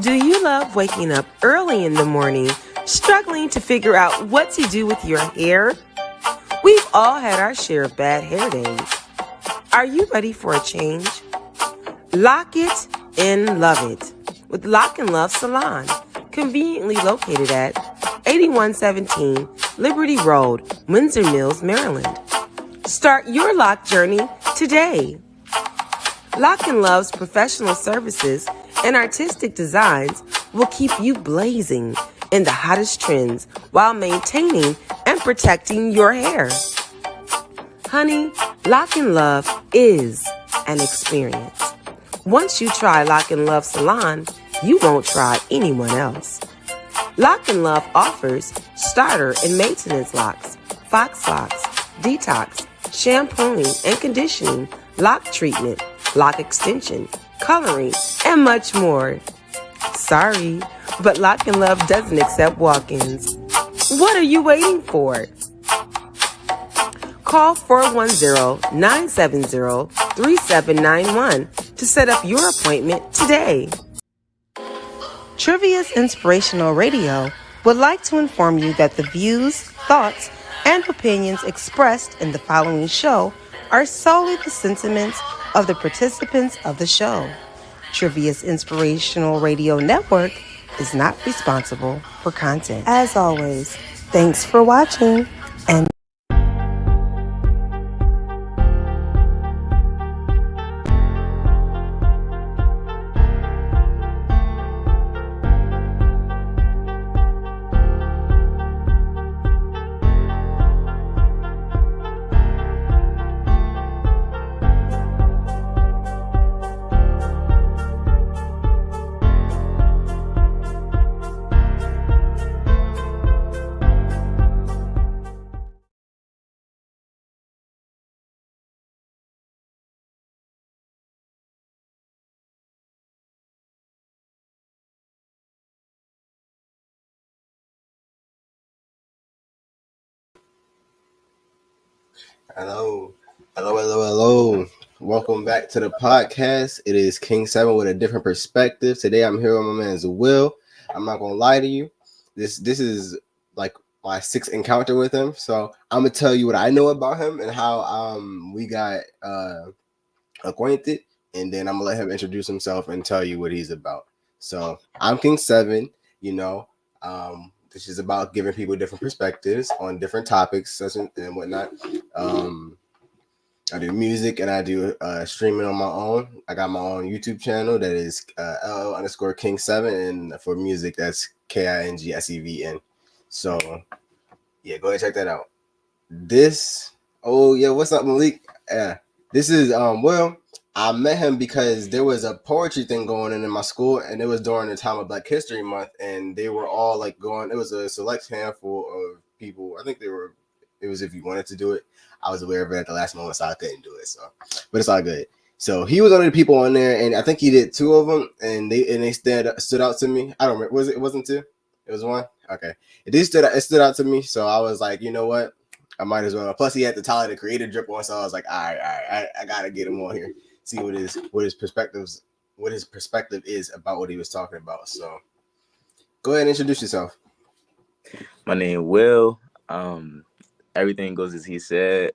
Do you love waking up early in the morning, struggling to figure out what to do with your hair? We've all had our share of bad hair days. Are you ready for a change? Lock it and love it with Lock and Love Salon, conveniently located at 8117 Liberty Road, Windsor Mills, Maryland. Start your lock journey today. Lock and Love's professional services and artistic designs will keep you blazing in the hottest trends while maintaining and protecting your hair. Honey, Lock and Love is an experience. Once you try Lock and Love Salon, you won't try anyone else. Lock and Love offers starter and maintenance locks, fox locks, detox, shampooing and conditioning, lock treatment, lock extension, coloring, and much more. Sorry, but Lock and Love doesn't accept walk-ins. What are you waiting for? Call 410-970-3791 to set up your appointment today. Trivia's Inspirational Radio would like to inform you that the views, thoughts, and opinions expressed in the following show are solely the sentiments of the participants of the show. Trivia's Inspirational Radio Network is not responsible for content. As always, thanks for watching and Hello. Welcome back to the podcast. It is KingSevn with a different perspective. Today I'm here with my man Will. I'm not gonna lie to you. This is like my sixth encounter with him. So I'm gonna tell you what I know about him and how we got acquainted, and then I'm gonna let him introduce himself and tell you what he's about. So I'm KingSevn, this is about giving people different perspectives on different topics such and whatnot. I do music and I do streaming on my own. I got my own YouTube channel that is LL_KingSevn, and for music that's KingSevn. So yeah, go ahead and check that out. What's up, Malik? This is I met him because there was a poetry thing going on in my school, and it was during the time of Black History Month, and they were all like going. It was a select handful of people. I think it was if you wanted to do it. I was aware of it at the last moment, so I couldn't do it. So, but it's all good. So he was one of the people on there, and I think he did two of them, and they stood out to me. I don't remember. It wasn't two? It was one. Okay, it stood out to me. So I was like, you know what? I might as well. Plus, he had the Tyler the Creator drip on, so I was like, all right, I gotta get him on here, see what his perspective is about what he was talking about. So, go ahead and introduce yourself. My name Will. Everything goes as he said.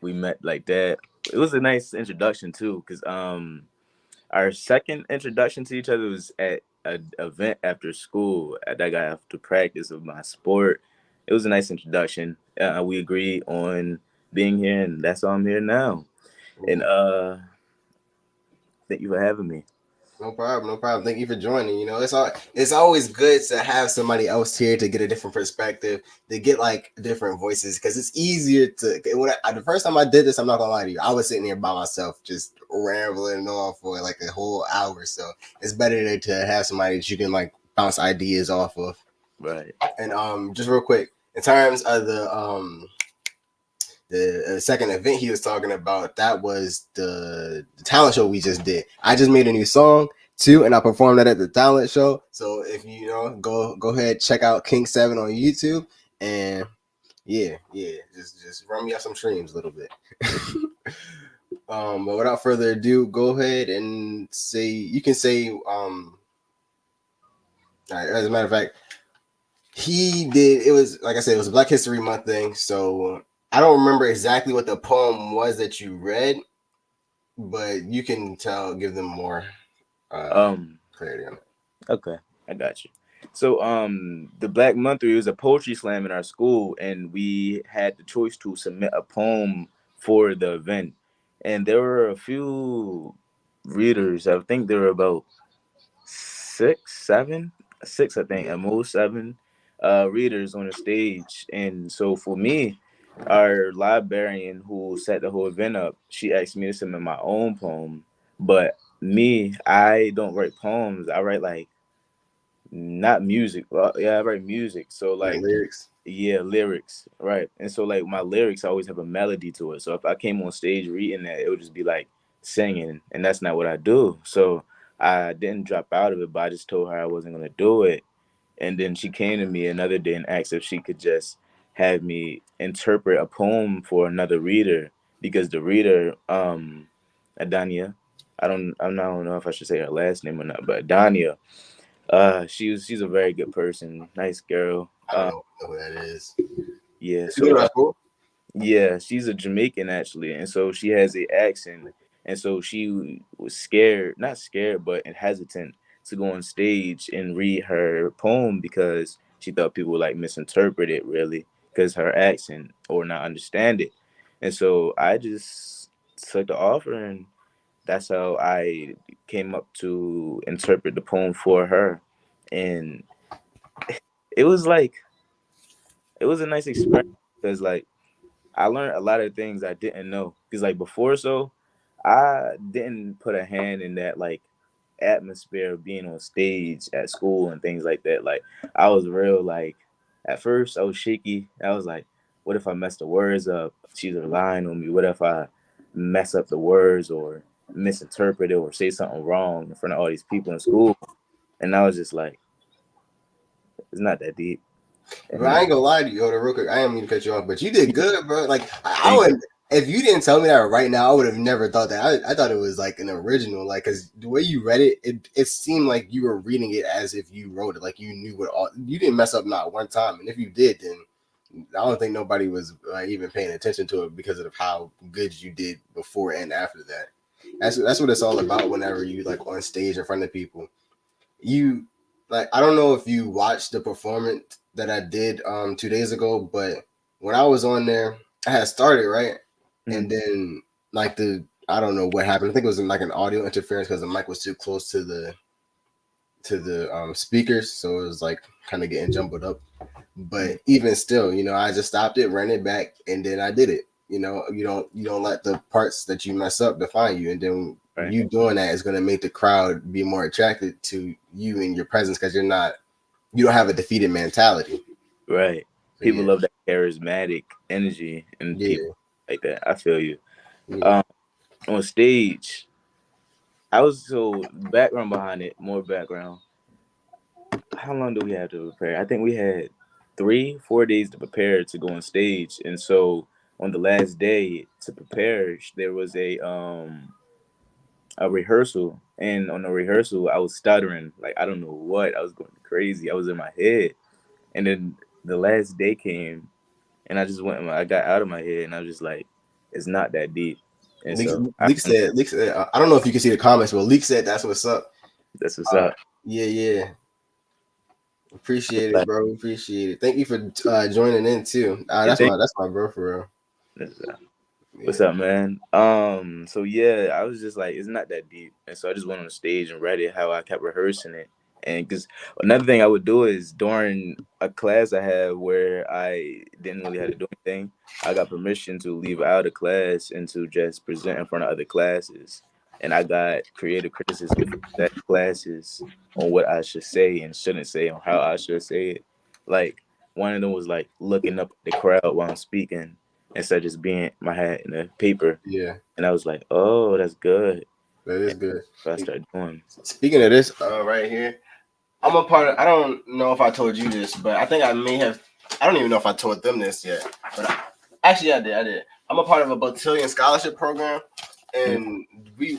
We met like that. It was a nice introduction too, because our second introduction to each other was at an event after school. That I got after practice of my sport. It was a nice introduction. We agreed on being here, and that's why I'm here now. And thank you for having me. No problem. Thank you for joining. It's always good to have somebody else here to get a different perspective, to get like different voices, because it's easier to. The first time I did this, I'm not gonna lie to you, I was sitting here by myself, just rambling on for like a whole hour. So it's better to have somebody that you can like bounce ideas off of. Right. And just real quick, in terms of the second event he was talking about, that was the talent show we just did. I just made a new song too, and I performed that at the talent show. So if you go ahead, check out KingSevn on YouTube, and just run me up some streams a little bit. But without further ado, go ahead and say As a matter of fact, he did. It was like I said, it was a Black History Month thing. So I don't remember exactly what the poem was that you read, but you can give them more clarity on it. Okay, I got you. So the Black Monthly was a poetry slam in our school, and we had the choice to submit a poem for the event. And there were a few readers. I think there were about six, I think, at most seven readers on the stage. And so for me, our librarian who set the whole event up, she asked me to submit my own poem. But me, I don't write poems. I write like not music. Well, yeah, I write music. So Like like, lyrics. yeah, lyrics, right? And so like my lyrics always have a melody to it. So if I came on stage reading that, it would just be like singing, and that's not what I do. So I didn't drop out of it, but I just told her I wasn't gonna do it. And then she came to me another day and asked if she could just have me interpret a poem for another reader because the reader, Adania, I don't know if I should say her last name or not, but Adania, she's a very good person, nice girl. I don't know who that is. Yeah, Is it so our school? yeah, she's a Jamaican actually, and so she has a accent, and so she was scared, not scared, but hesitant to go on stage and read her poem because she thought people would like misinterpret it really because her accent or not understand it, and so I just took the offer, and that's how I came up to interpret the poem for her, and it was like it was a nice experience because like I learned a lot of things I didn't know because like before, so I didn't put a hand in that like atmosphere of being on stage at school and things like that. Like I was real like at first I was shaky. I was like, what if I mess the words up? She's relying on me. What if I mess up the words or misinterpret it or say something wrong in front of all these people in school? And I was just like, it's not that deep. Bro, And I ain't gonna lie to you, hold on real quick. I didn't mean to cut you off, but you did good, bro. Like I thank you. would, if you didn't tell me that right now, I would have never thought that. I thought it was like an original, like because the way you read it, it seemed like you were reading it as if you wrote it, like you knew what all. You didn't mess up not one time, and if you did, then I don't think nobody was even paying attention to it because of how good you did before and after that. That's what it's all about. Whenever you like on stage in front of people, you like I don't know if you watched the performance that I did 2 days ago, but when I was on there, I had started right, and then like I don't know what happened. I think it was like an audio interference because the mic was too close to the speakers, so it was like kind of getting jumbled up. But even still, I just stopped it, ran it back, and then I did it. You don't let the parts that you mess up define you, and then Right. you doing that is going to make the crowd be more attracted to you and your presence because you don't have a defeated mentality. Right. So, People yeah, love that charismatic energy and people yeah, like that. I feel you. yeah. On stage, I was so background behind it, more background. How long do we have to prepare? I think we had 3, 4 days to prepare to go on stage. And so on the last day to prepare, there was a rehearsal. And on the rehearsal, I was stuttering. Like I don't know what. I was going crazy. I was in my head. And then the last day came and I just went. I got out of my head, and I was just like, "It's not that deep." And Leak, so Leak said, I don't know if you can see the comments, but Leak said that's what's up. that's what's up. Yeah, yeah. Appreciate it, Like, bro. Appreciate it. Thank you for joining in too. yeah, That's my bro for real. that's, what's Yeah, up, man? So yeah, I was just like, it's not that deep, and so I just went on the stage and read it how I kept rehearsing it. And because another thing I would do is during a class I had where I didn't really have to do anything, I got permission to leave out of class and to just present in front of other classes. And I got creative criticism from that classes on what I should say and shouldn't say, on how I should say it. Like one of them was like looking up at the crowd while I'm speaking instead of just being my hat in the paper. yeah. And I was like, oh, that's good. That is And good. so I started doing. Speaking of this, right here, I'm a part of. I don't know if I told you this, but I think I may have. I don't even know if I told them this yet. But actually, I did. I'm a part of a Battalion scholarship program. And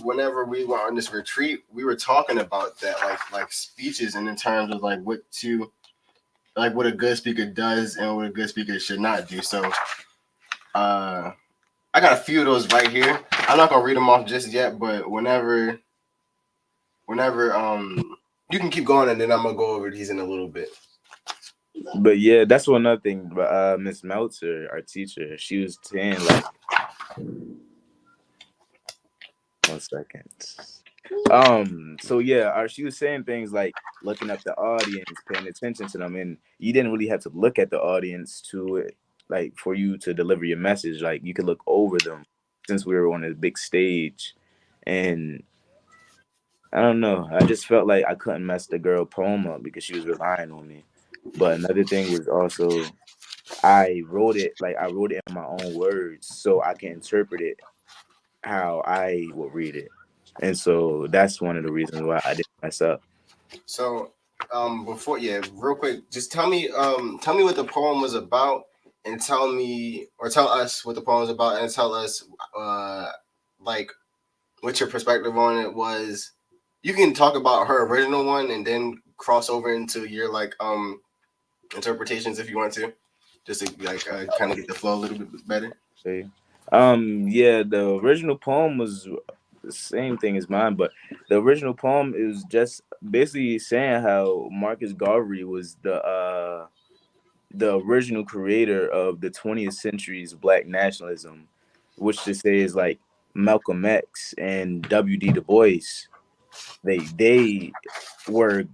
whenever we were on this retreat, we were talking about that, like speeches, and in terms of like what a good speaker does and what a good speaker should not do. So, I got a few of those right here. I'm not gonna read them off just yet, but whenever you can keep going, and then I'm gonna go over these in a little bit. But yeah, that's one other thing. Miss Meltzer, our teacher, she was saying like, 1 second. So yeah, she was saying things like looking up the audience, paying attention to them, and you didn't really have to look at the audience like for you to deliver your message. Like you could look over them since we were on a big stage, and I don't know. I just felt like I couldn't mess the girl poem up because she was relying on me. But another thing was also I wrote it in my own words so I can interpret it how I would read it. And so that's one of the reasons why I didn't mess up. So, real quick, just tell me what the poem was about, and tell us what the poem was about, and tell us, like, what your perspective on it was. You can talk about her original one, and then cross over into your interpretations if you want to, just to kind of get the flow a little bit better. Okay. Yeah, the original poem was the same thing as mine, but the original poem is just basically saying how Marcus Garvey was the original creator of the 20th century's Black nationalism, which to say is like Malcolm X and W.D. Du Bois. They were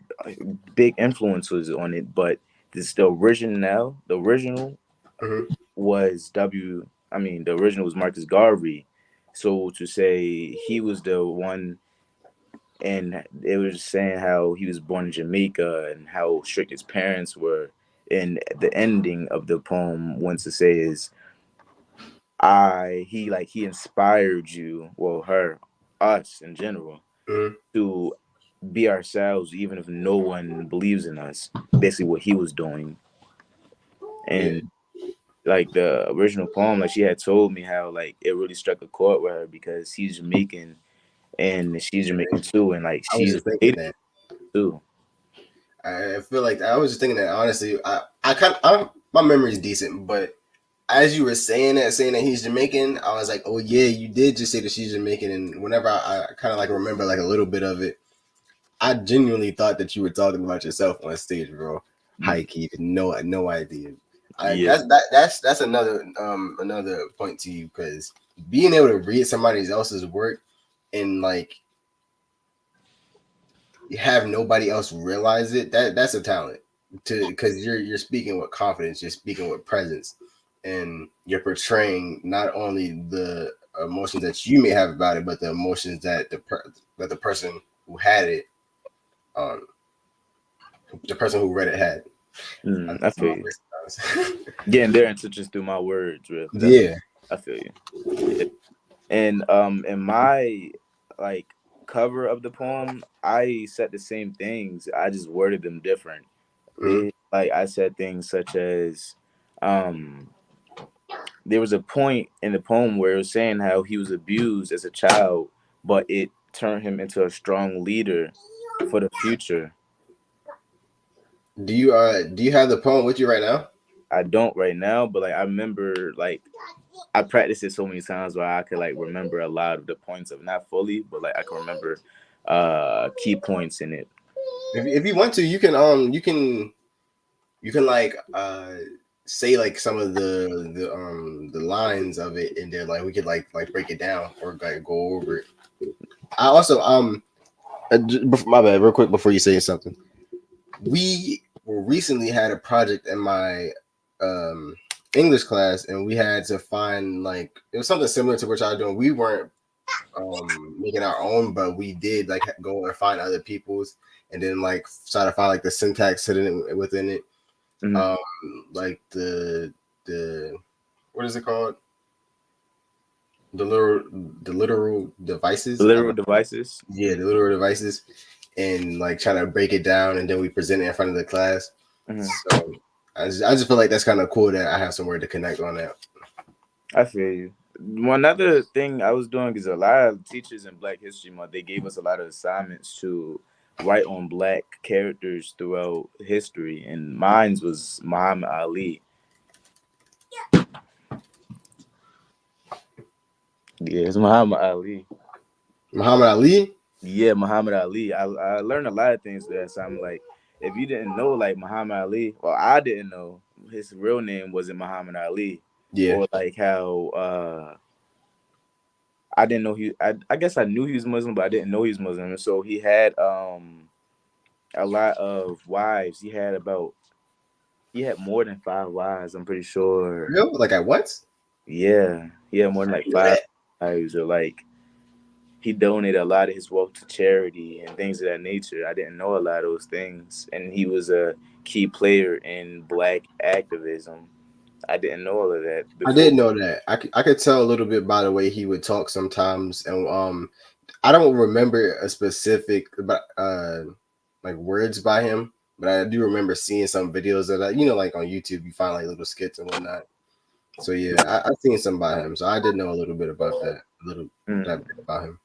big influences on it, but the original Mm-hmm. was the original was Marcus Garvey. So to say he was the one, and it was saying how he was born in Jamaica and how strict his parents were. And the ending of the poem wants to say is he inspired you, well, us in general, Mm-hmm. to be ourselves even if no one believes in us. Basically what he was doing. Yeah. And like the original poem, like she had told me how like it really struck a chord with her because he's Jamaican and she's Jamaican too, and like I was she's just thinking related that. too. I feel like I was just thinking that honestly. My memory is decent, but as you were saying that he's Jamaican, I was like, oh yeah, you did just say that she's Jamaican. And whenever I kind of like remember like a little bit of it, I genuinely thought that you were talking about yourself on stage, bro. High key, no idea. Yeah. That's another point to you, because being able to read somebody else's work and like have nobody else realize it, that's a talent, because you're speaking with confidence, you're speaking with presence, and you're portraying not only the emotions that you may have about it, but the emotions that the person who had it, the person who read it had. I feel you. Getting there into just through my words, real. Yeah. I feel you. Yeah. And in my like cover of the poem, I said the same things. I just worded them different. Mm-hmm. Like I said things such as there was a point in the poem where it was saying how he was abused as a child, but it turned him into a strong leader for the future. Do you have the poem with you right now? I don't right now, but like I remember like I practiced it so many times where I could like remember a lot of the points of not fully, but like I can remember key points in it. If you want to, you can like say like some of the lines of it, and then like we could like break it down or like go over it. I also my bad, real quick before you say something. We recently had a project in my English class, and we had to find like it was something similar to what y'all doing. We weren't making our own, but we did like go and find other people's, and then like try to find like the syntax hidden within it. Like the what is it called? The literal devices. The literal devices. Yeah, the literal devices, and like trying to break it down, and then we present it in front of the class. So I just feel like that's kind of cool that I have somewhere to connect on that. I feel you. One other thing I was doing is a lot of teachers in Black History Month, they gave us a lot of assignments to write on Black characters throughout history, and mine was Muhammad Ali. Yeah, it's Muhammad Ali. Muhammad Ali. Yeah, Muhammad Ali. I learned a lot of things there. So I'm like, if you didn't know like Muhammad Ali, well, I didn't know his real name wasn't Muhammad Ali, Yeah. or like how I didn't know I guess I knew he was Muslim, but I didn't know he was Muslim. And so he had a lot of wives. He had more than 5 wives. I'm pretty sure. Real? Like at once? Yeah, he had more than I like didn't know five that. wives, or like he donated a lot of his wealth to charity and things of that nature. I didn't know a lot of those things, and he was a key player in Black activism. I didn't know all of that I before. did know that. I could tell a little bit by the way he would talk sometimes, and I don't remember a specific but like words by him, but I do remember seeing some videos of that. You know, like on YouTube, you find like little skits and whatnot. So yeah, I've seen some by him, so I did know a little bit about that, a little that Mm. bit about him.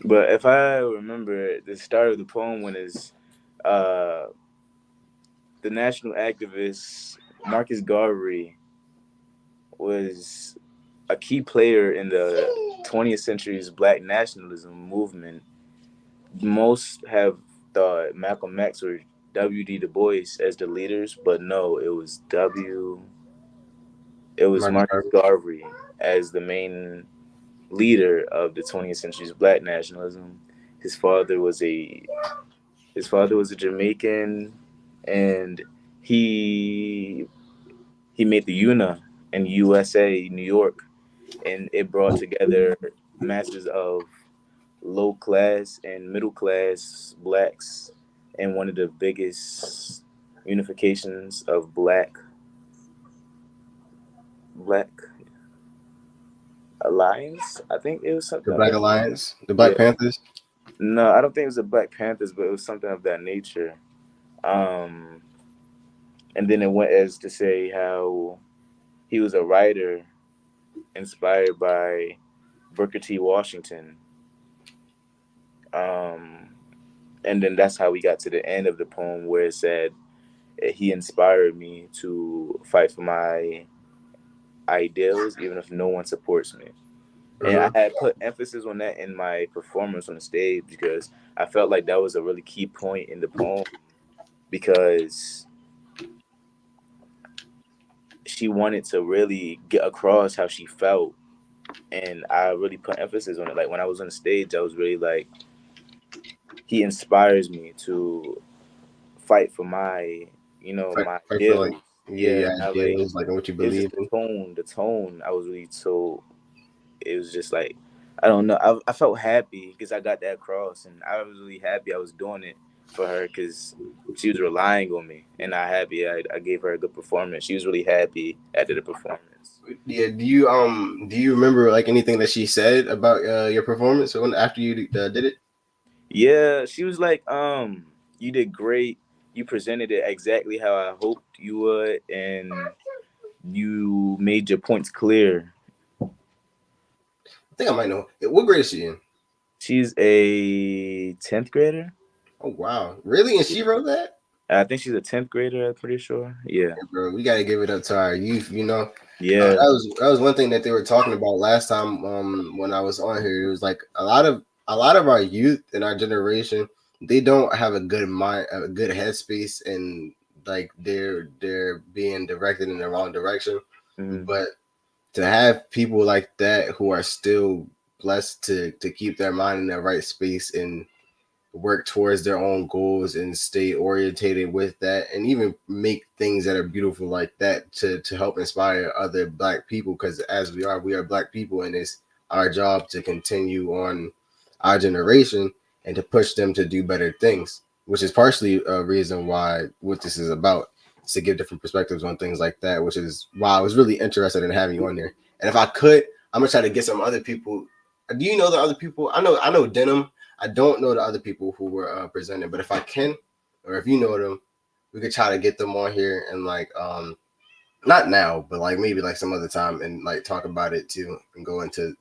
But if I remember the start of the poem, when is uh, the national activist Marcus Garvey was a key player in the 20th century's Black nationalism movement. Most have thought Malcolm X or W.D. Du Bois as the leaders, but no, it was Marcus Marcus Garvey. Garvey as the main leader of the 20th century's Black nationalism. His father was a his father was a Jamaican, and he he made the UNA in USA, New York, and it brought together masses of low class and middle class blacks in one of the biggest unifications of black alliance. I think it was The something of Black that. Alliance, the Black Yeah. Panthers. No, I don't think it was the Black Panthers, but it was something of that nature. Um, and then it went as to say how he was a writer inspired by Booker T. Washington. Um, and then that's how we got to the end of the poem where it said he inspired me to fight for my ideals even if no one supports me. And I Mm-hmm. had put emphasis on that in my performance on the stage because I felt like that was a really key point in the poem, because she wanted to really get across how she felt, and I really put emphasis on it. Like when I was on the stage, I was really like, he inspires me to fight for my, my Fight for like ideals. yeah, Yeah, your and I like, ideals, like and what you it was believe just the in. tone, I was really so, it was just like, I don't know, I felt happy because I got that across, and I was really happy I was doing it for her because she was relying on me, and I gave her a good performance. She was really happy after the performance. Yeah, do you remember like anything that she said about your performance when after you did it? Yeah, she was like, you did great. You presented it exactly how I hoped you would, and you made your points clear. I think I might know. What grade is she in? She's a 10th grader. Oh wow, really? And Yeah. she wrote that? I think she's a 10th grader, I'm pretty sure. Yeah. Yeah, bro, we gotta give it up to our youth. You know, Yeah. that was one thing that they were talking about last time when I was on here. It was like a lot of our youth in our generation, they don't have a good mind, a good headspace, and like they're being directed in the wrong direction. Mhm. But to have people like that who are still blessed to keep their mind in the right space and work towards their own goals and stay orientated with that, and even make things that are beautiful like that to help inspire other black people, because as we are black people, and it's our job to continue on our generation and to push them to do better things, which is partially a reason why what this is about, is to give different perspectives on things like that, which is why I was really interested in having you on there. And if I could, I'm gonna try to get some other people. Do you know the other people? I know Denim. I don't know the other people who were presented, but if I can, or if you know them, we could try to get them on here and like Not now, but like maybe like some other time and like talk about it too and go into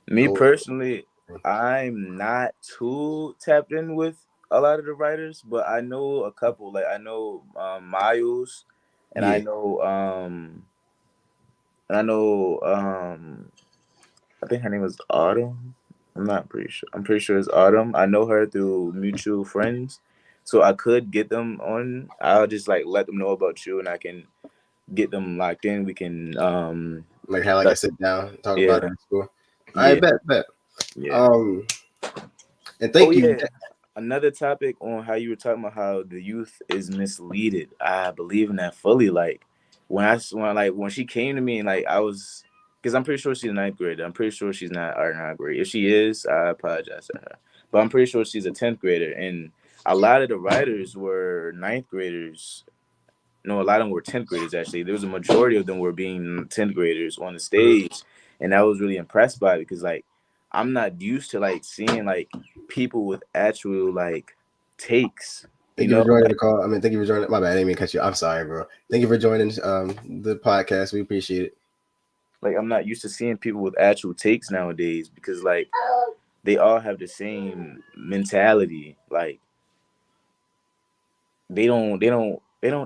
Me go. personally, I'm not too tapped in with a lot of the writers, but I know a couple. Like I know Miles, and Yeah, I know I think her name was Autumn. I'm not pretty sure. I'm pretty sure it's Autumn. I know her through mutual friends, so I could get them on. I'll just like let them know about you, and I can get them locked in. We can like how like I sit down talk about yeah, it in school. I yeah, bet. yeah. Um, and Oh thank you. yeah. Another topic on how you were talking about how the youth is misleaded. I believe in that fully. Like when she came to me and like I was, because I'm pretty sure she's a ninth grader. I'm pretty sure she's not our ninth grade. If she is, I apologize to her. But I'm pretty sure she's a 10th grader. And a lot of the writers were ninth graders. No, a lot of them were 10th graders actually. There was a majority of them were being 10th graders on the Mhm. stage, and I was really impressed by it because like I'm not used to like seeing like people with actual like takes, you Thank you for know, joining the like call. I mean, thank you for joining. My bad, I didn't mean to cut you. I'm sorry, bro. Thank you for joining the podcast. We appreciate it. I'm not used to seeing people with actual takes nowadays because like they all have the same mentality. Like they don't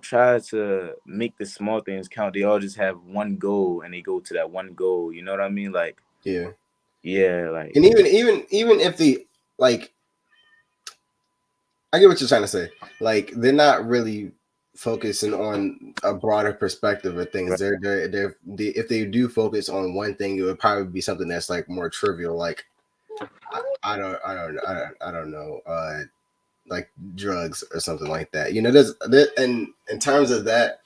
try to make the small things count. They all just have one goal and they go to that one goal. You know what I mean? Like Yeah, yeah, like and even if the like I get what you're trying to say. Like they're not really focusing on a broader perspective of things. right. If they do focus on one thing, it would probably be something that's like more trivial. Like I don't know. Like drugs or something like that. You know, and in terms of that,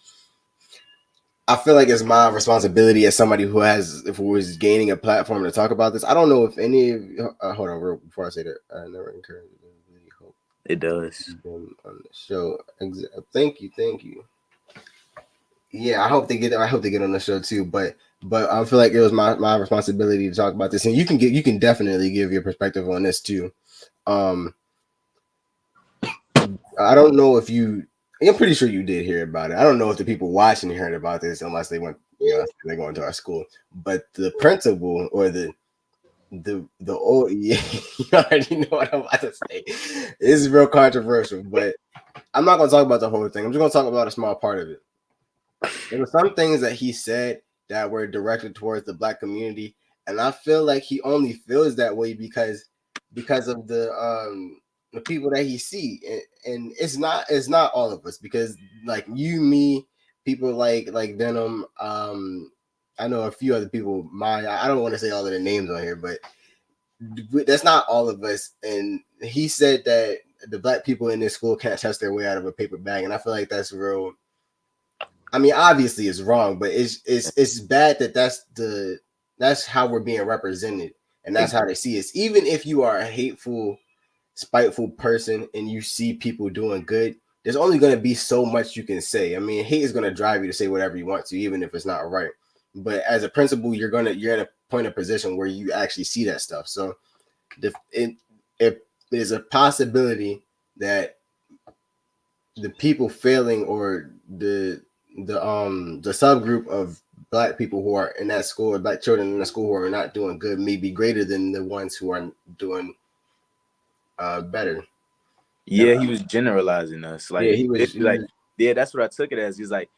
I feel like it's my responsibility as somebody who is gaining a platform to talk about this. I don't know if any of hold on, real before I say that, I never encourage really hope It does. them on the show. Thank you. Yeah, I hope they get. I hope they get on the show too. But I feel like it was my responsibility to talk about this, and you can definitely give your perspective on this too. Um, I don't know if you. I'm pretty sure you did hear about it. I don't know if the people watching heard about this unless they went, they're going to our school. But the principal or the old, yeah, you already know what I'm about to say. This is real controversial, but I'm not going to talk about the whole thing. I'm just going to talk about a small part of it. There were some things that he said that were directed towards the black community, and I feel like he only feels that way because of the people that he see, and it's not all of us because like you, me, people like Denim, I know a few other people. I don't want to say all of the names on here, but that's not all of us. And he said that the black people in this school can't test their way out of a paper bag, and I feel like that's real. I mean, obviously it's wrong, but it's bad that that's how we're being represented, and that's how they see us. Even if you are a hateful, spiteful person and you see people doing good, there's only going to be so much you can say. I mean, hate is going to drive you to say whatever you want to, even if it's not right. But as a principal, you're in a point of position where you actually see that stuff. So if there's a possibility that the people failing or the subgroup of black people who are in that school or black children in the school who are not doing good may be greater than the ones who are doing better. Now, Yeah, he was generalizing us. yeah, Like, like, yeah, that's what I took it as. He's like,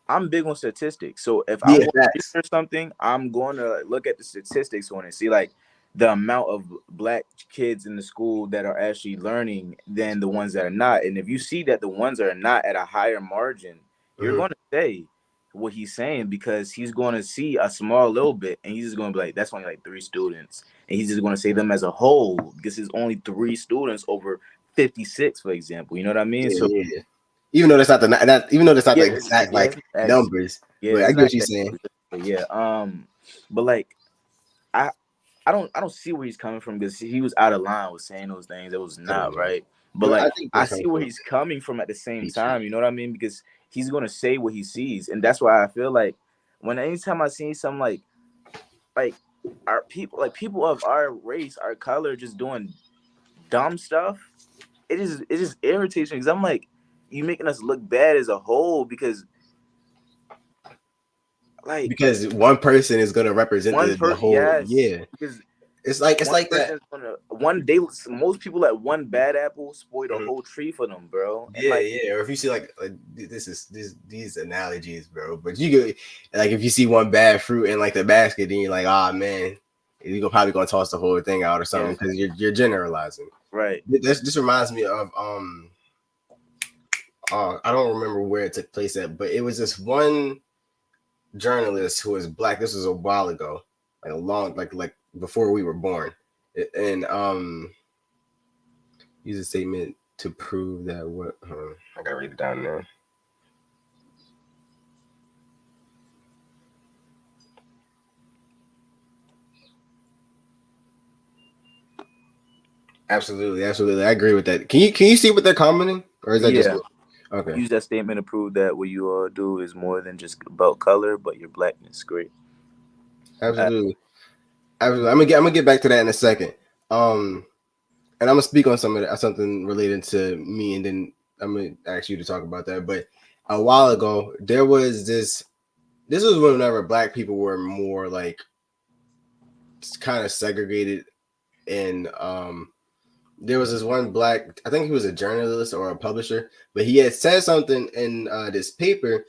I'm big on statistics. So if I'm yeah, going to facts. research something, I'm going to look at the statistics on it. See, like the amount of black kids in the school that are actually learning than the ones that are not. And if you see that the ones that are not at a higher margin, you're Mm-hmm. going to say what he's saying because he's going to see a small little bit and he's just going to be like, that's only like 3 students. And he's just going to say them as a whole because it's only 3 students over 56, for example. You know what I mean? Yeah, So yeah. Even though that's not yeah, the exact yeah, like numbers, yeah, but I it's get not what you're that, saying. but yeah, but like I, I don't see where he's coming from because he was out of line with saying those things. It was Come not on, man. right, but But I like think I they're see coming where from he's coming from at the same teach. time. You know what I mean? Because he's gonna say what he sees, and that's why I feel like when anytime I see something like our people, like people of our race, our color, just doing dumb stuff, it just irritates me because I'm like, you making us look bad as a whole because like one person is gonna represent the whole. yes, Yeah, because it's one like that. person is gonna one day. Most people let one bad apple spoil the Mhm. whole tree for them, bro. And Yeah, like, yeah. Or if you see like these analogies, bro. But you go like if you see one bad fruit in like the basket, then you're like, ah man, you're probably gonna toss the whole thing out or something yeah, because you're generalizing. right. This reminds me of I don't remember where it took place at, but it was this one journalist who was black. This was a while ago, like a long like before we were born, and use a statement to prove that what I gotta read it down now. Absolutely, absolutely. I agree with that. Can you see what they're commenting, or is that just Yeah, okay? use that statement to prove that what you all do is more than just about color, but your blackness. Great. Absolutely, absolutely. I'm gonna get back to that in a second. And I'm gonna speak on something related to me, and then I'm gonna ask you to talk about that. But a while ago, there was this. This was whenever black people were more like kind of segregated, and there was this one black. I think he was a journalist or a publisher, but he had said something in this paper,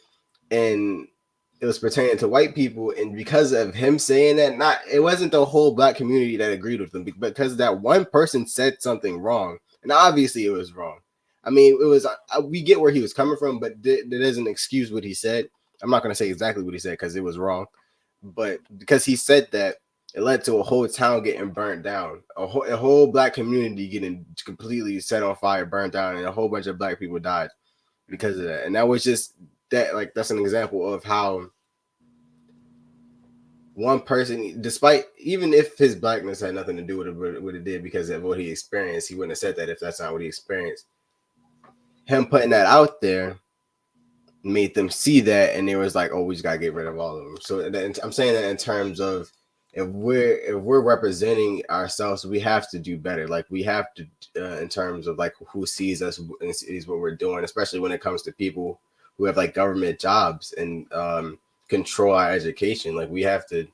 and it was pertaining to white people. And because of him saying that, not it wasn't the whole black community that agreed with him, because that one person said something wrong, and obviously it was wrong. I mean, it was we get where he was coming from, but that doesn't excuse what he said. I'm not going to say exactly what he said because it was wrong, but because he said that, it led to a whole town getting burnt down, a whole black community getting completely set on fire, burnt down, and a whole bunch of black people died because of that. And that was just that, like, that's an example of how one person, despite even if his blackness had nothing to do with it, what it did because of what he experienced, he wouldn't have said that if that's not what he experienced. Him putting that out there made them see that, and they was like, "Oh, we just gotta get rid of all of them." So I'm saying that in terms of if we're representing ourselves, we have to do better. Like we have to, in terms of like who sees us and sees what we're doing, especially when it comes to people who have like government jobs and control our education. Like we have to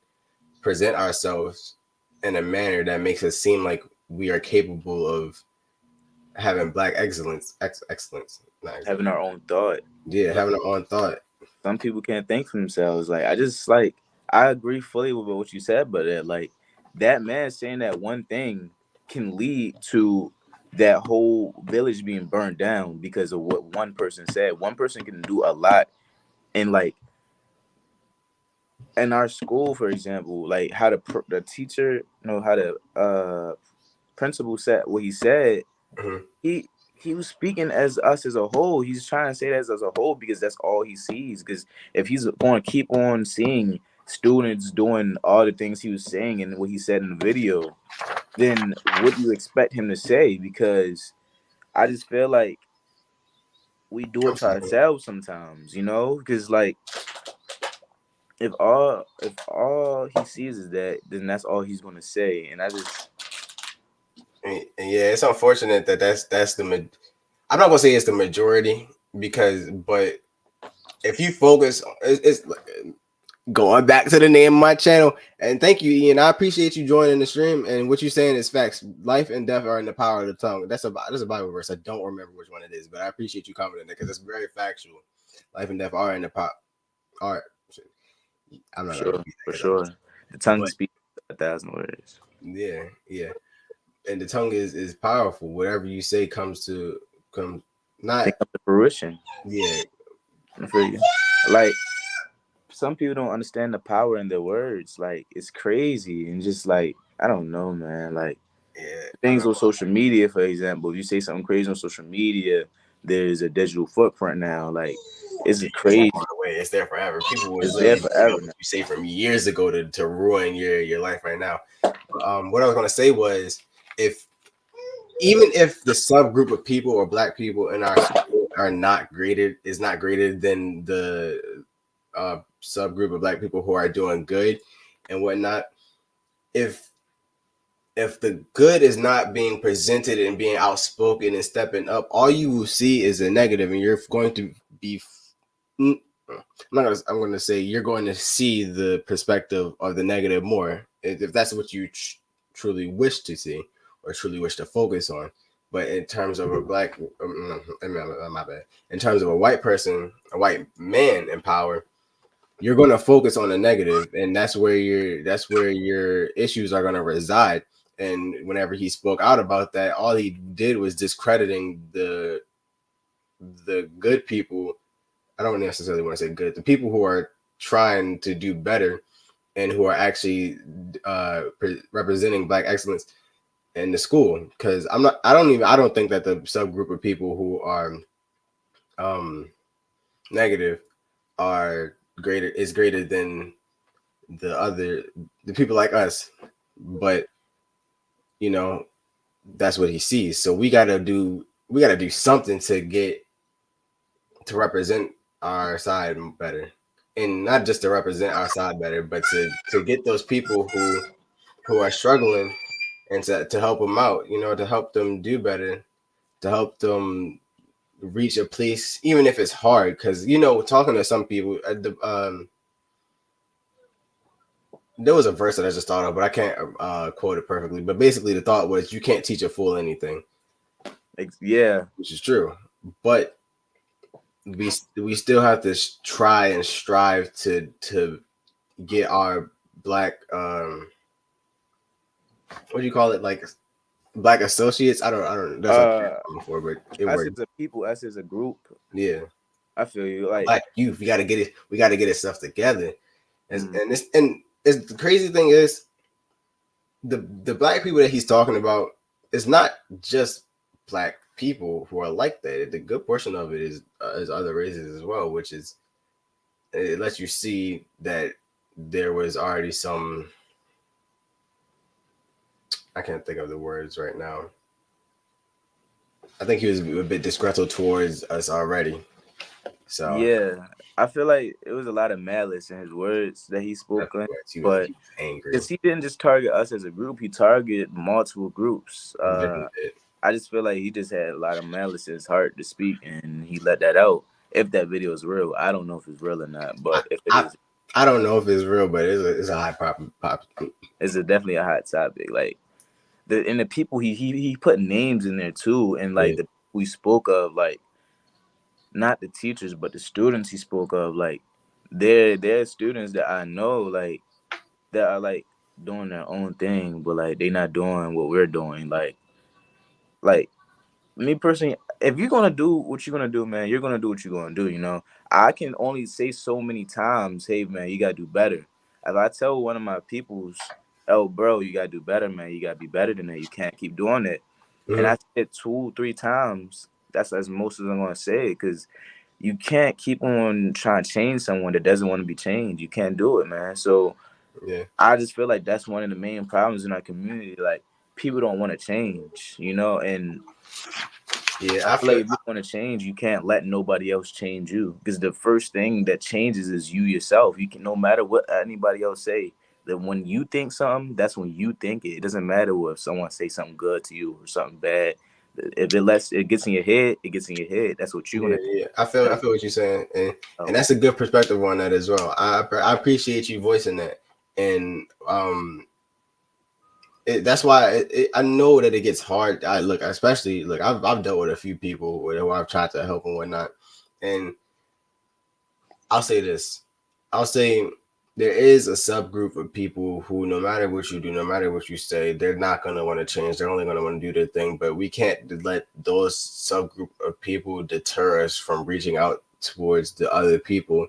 present ourselves in a manner that makes us seem like we are capable of having black excellence, excellence, not excellence. Having our own thought. Yeah, Like, having our own thought. some people can't think for themselves. Like I just like I agree fully with what you said, but like that man saying that one thing can lead to that whole village being burned down because of what one person said. One person can do a lot, and like in our school, for example, like how the teacher, how the principal said what he said. Mhm. he he was speaking as us as a whole. He's trying to say that as a whole because that's all he sees. Because if he's going to keep on seeing students doing all the things he was saying and what he said in the video, then what do you expect him to say? Because I just feel like we do it I'm to sorry. ourselves sometimes, because like if all he sees is that, then that's all he's going to say. And I just And yeah, it's unfortunate that that's I'm not gonna say it's the majority but if you focus, it's going back to the name of my channel. And thank you, Ian. I appreciate you joining the stream. And what you're saying is facts. Life and death are in the power of the tongue. That's a Bible verse. I don't remember which one it is, but I appreciate you commenting because it's very factual. Life and death are in the power. Are I'm not gonna sure, repeat for that because sure, the tongue but speaks 1,000 words. yeah, yeah. And the tongue is powerful. Whatever you say come not Think of the fruition. yeah. I feel you. Like some people don't understand the power in their words. Like it's crazy and just like I don't know, man. Like Yeah, I'm things not on gonna. social media, for example, if you say something crazy on social media, there's a digital footprint now. Like it's It's not crazy. going away. It's there forever. People will It's there literally bring up forever what now. you say from years ago to ruin your life right now. What I was gonna say was if even if the subgroup of people or black people in our school are not graded is not graded than the subgroup of black people who are doing good and whatnot. If if the good is not being presented and being outspoken and stepping up, all you will see is a negative, and you're going to be. I'm going to say you're going to see the perspective of the negative more if that's what you truly wish to see or truly wish to focus on. But in terms of a black, my bad. In terms of a white person, a white man in power, you're going to focus on the negative, and that's where your issues are going to reside. And whenever he spoke out about that, all he did was discrediting the good people. I don't necessarily want to say good. The people who are trying to do better and who are actually representing Black excellence in the school. Because I don't think that the subgroup of people who are negative are greater than the people like us. But you know, that's what he sees. So we gotta do something to represent our side better, and not just to represent our side better, but to get those people who are struggling and to help them out, to help them do better, to help them reach a place, even if it's hard. Because talking to some people, there was a verse that I just thought of, but I can't quote it perfectly. But basically, the thought was, you can't teach a fool anything. Yeah, which is true. But we still have to try and strive to get our Black what do you call it, like Black associates? I don't. That's what I'm looking for, but it us works. as a people, us as a group. Yeah, I feel you. Like Black youth, we got to get it. We got to get it stuff together. And it's the crazy thing is the Black people that he's talking about is not just Black people who are like that. The good portion of it is other races as well, which is, it lets you see that there was already some, I can't think of the words right now. I think he was a bit disgruntled towards us already. So yeah, I feel like it was a lot of malice in his words that he spoke on, but he was angry. because he didn't just target us as a group, he targeted multiple groups. I just feel like he just had a lot of malice in his heart to speak, and he let that out. If that video is real, I don't know if it's real or not, but if it is, I don't know if it's real, but it's a high pop. It's definitely a hot topic. Like the people he put names in there too, and like the we spoke of, like not the teachers but the students he spoke of, like they're students that I know, like that are like doing their own thing, but like they not doing what we're doing. Like me personally, if you're gonna do what you're gonna do, man, you're gonna do what you're gonna do. I can only say so many times, hey man, you gotta do better. If I tell one of my peoples, oh bro, you gotta do better, man, you gotta be better than that, you can't keep doing it. And I said 2-3 times, that's as most as I'm gonna say, because you can't keep on trying to change someone that doesn't want to be changed. You can't do it, man. So I just feel like that's one of the main problems in our community. Like, people don't want to change, and I feel like if you want to change, you can't let nobody else change you, because the first thing that changes is you yourself. You can, no matter what anybody else say, that when you think something, that's when you think it. It doesn't matter if someone say something good to you or something bad. If it gets in your head, it gets in your head. That's what you're gonna think. Yeah. I feel what you're saying, and that's a good perspective on that as well. I appreciate you voicing that, and that's why I know that it gets hard. Especially I've dealt with a few people who I've tried to help and whatnot, and I'll say this. I'll say there is a subgroup of people who, no matter what you do, no matter what you say, they're not going to want to change. They're only going to want to do their thing. But we can't let those subgroup of people deter us from reaching out towards the other people